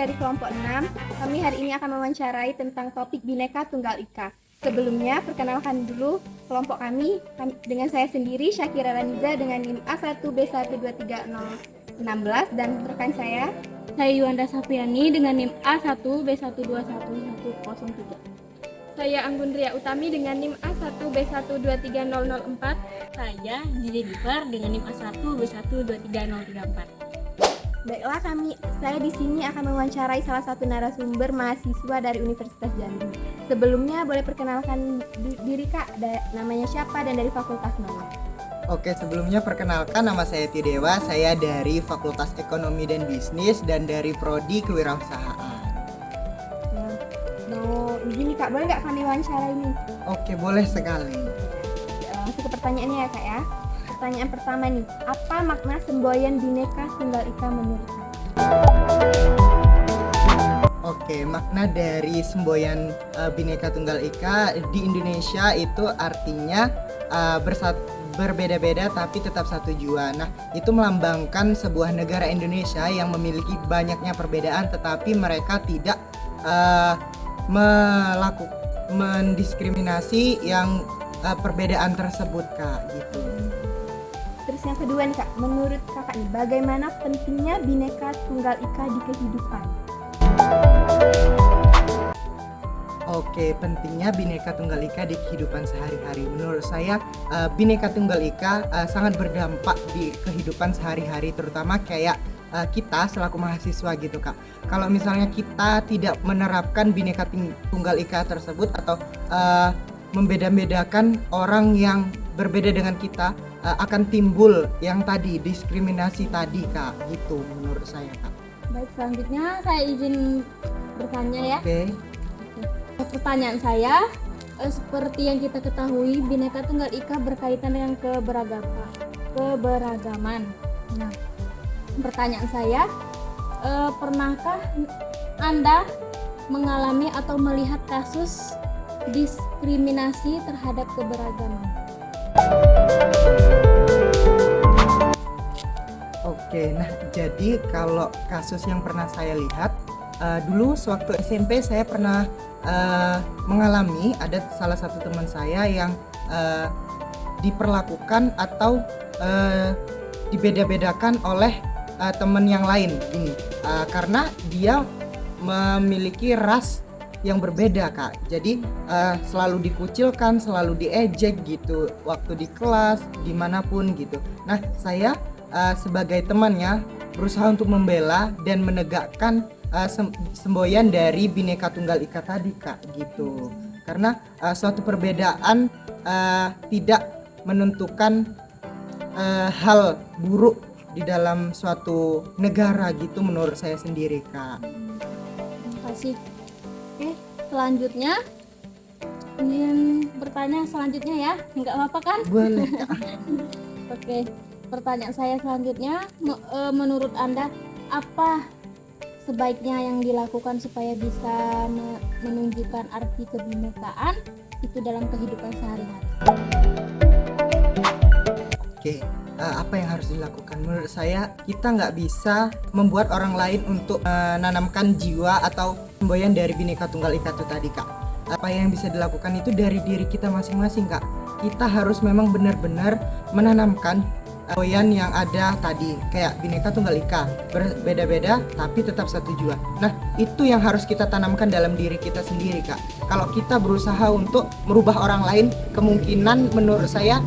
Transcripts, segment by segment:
dari kelompok 6. Kami hari ini akan mewawancarai tentang topik Bhinneka Tunggal Ika. Sebelumnya, perkenalkan dulu kelompok kami dengan saya sendiri, Syakira Raniza dengan NIM A1B123016 dan rekan saya Yuanda Safiani dengan NIM A1B121103. Saya Anggundria Utami dengan NIM A1B123004. Saya Jennifer dengan NIM A1B123034. Baiklah, saya di sini akan mewawancarai salah satu narasumber mahasiswa dari Universitas Jambi. Sebelumnya boleh perkenalkan diri Kak, namanya siapa dan dari fakultas mana? Oke, sebelumnya perkenalkan nama saya Tidewa, saya dari Fakultas Ekonomi dan Bisnis dan dari Prodi Kewirausahaan. Mau izin nih Kak, boleh nggak kami wawancara ini? Oke, boleh sekali. Langsung ke pertanyaannya ya Kak ya. Pertanyaan pertama nih, apa makna semboyan Bhinneka Tunggal Ika menurut Kak? Oke, makna dari semboyan Bhinneka Tunggal Ika di Indonesia itu artinya berbeda-beda tapi tetap satu jua. Nah, itu melambangkan sebuah negara Indonesia yang memiliki banyaknya perbedaan tetapi mereka tidak mendiskriminasi yang perbedaan tersebut Kak, gitu. Terus yang kedua nih Kak, menurut Kakak nih, bagaimana pentingnya Bhinneka Tunggal Ika di kehidupan? Oke, pentingnya Bhinneka Tunggal Ika di kehidupan sehari-hari. Menurut saya, Bhinneka Tunggal Ika sangat berdampak di kehidupan sehari-hari, terutama kayak kita selaku mahasiswa gitu Kak. Kalau misalnya kita tidak menerapkan Bhinneka Tunggal Ika tersebut atau membeda-bedakan orang yang berbeda dengan kita, akan timbul yang tadi diskriminasi tadi Kak, gitu menurut saya Kak. Baik, selanjutnya saya izin bertanya ya. Oke. Pertanyaan saya, seperti yang kita ketahui, Bhinneka Tunggal Ika berkaitan dengan keberagaman. Nah, pertanyaan saya, pernahkah Anda mengalami atau melihat kasus diskriminasi terhadap keberagaman? Oke, nah jadi kalau kasus yang pernah saya lihat, dulu sewaktu SMP saya pernah mengalami ada salah satu teman saya yang diperlakukan atau dibeda-bedakan oleh teman yang lain ini, karena dia memiliki ras yang berbeda Kak. Jadi selalu dikucilkan, selalu diejek gitu waktu di kelas, dimanapun gitu. Nah, saya sebagai temannya berusaha untuk membela dan menegakkan semboyan dari Bhinneka Tunggal Ika tadi Kak, gitu. Karena suatu perbedaan tidak menentukan hal buruk di dalam suatu negara gitu menurut saya sendiri Kak. Terima kasih. Oke, selanjutnya ingin bertanya selanjutnya ya, nggak apa-apa kan? Boleh Kak. Oke, pertanyaan saya selanjutnya, menurut Anda apa sebaiknya yang dilakukan supaya bisa menunjukkan arti kebinekaan itu dalam kehidupan sehari-hari? Oke, apa yang harus dilakukan? Menurut saya kita nggak bisa membuat orang lain untuk menanamkan jiwa atau semboyan dari Bhinneka Tunggal Ika itu tadi Kak. Apa yang bisa dilakukan itu dari diri kita masing-masing Kak. Kita harus memang benar-benar menanamkan semboyan yang ada tadi kayak Bhinneka Tunggal Ika, berbeda-beda tapi tetap satu jua. Nah, itu yang harus kita tanamkan dalam diri kita sendiri Kak. Kalau kita berusaha untuk merubah orang lain, kemungkinan menurut saya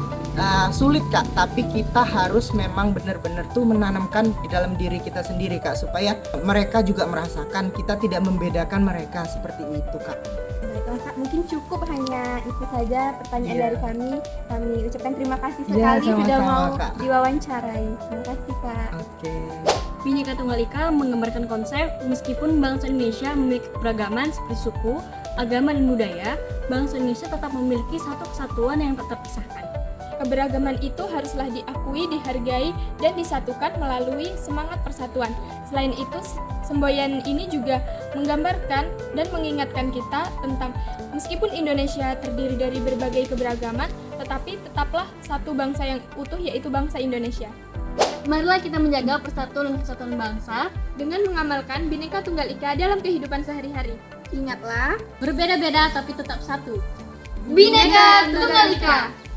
sulit Kak, tapi kita harus memang benar-benar tuh menanamkan di dalam diri kita sendiri Kak, supaya mereka juga merasakan kita tidak membedakan mereka seperti itu Kak. Baiklah Kak, mungkin cukup hanya itu saja pertanyaan Iya. dari kami. Kami ucapkan terima kasih Iya, sekali sudah sama-sama, mau Kak. diwawancarai. Terima kasih Kak. Oke. Bhinneka Tunggal Ika menggambarkan konsep meskipun bangsa Indonesia memiliki keberagaman seperti suku, agama, dan budaya, bangsa Indonesia tetap memiliki satu kesatuan yang tak terpisahkan. Keberagaman itu haruslah diakui, dihargai, dan disatukan melalui semangat persatuan. Selain itu, semboyan ini juga menggambarkan dan mengingatkan kita tentang meskipun Indonesia terdiri dari berbagai keberagaman, tetapi tetaplah satu bangsa yang utuh, yaitu bangsa Indonesia. Marilah kita menjaga persatuan dan kesatuan bangsa dengan mengamalkan Bhinneka Tunggal Ika dalam kehidupan sehari-hari. Ingatlah, berbeda-beda tapi tetap satu. Bhinneka Tunggal Ika.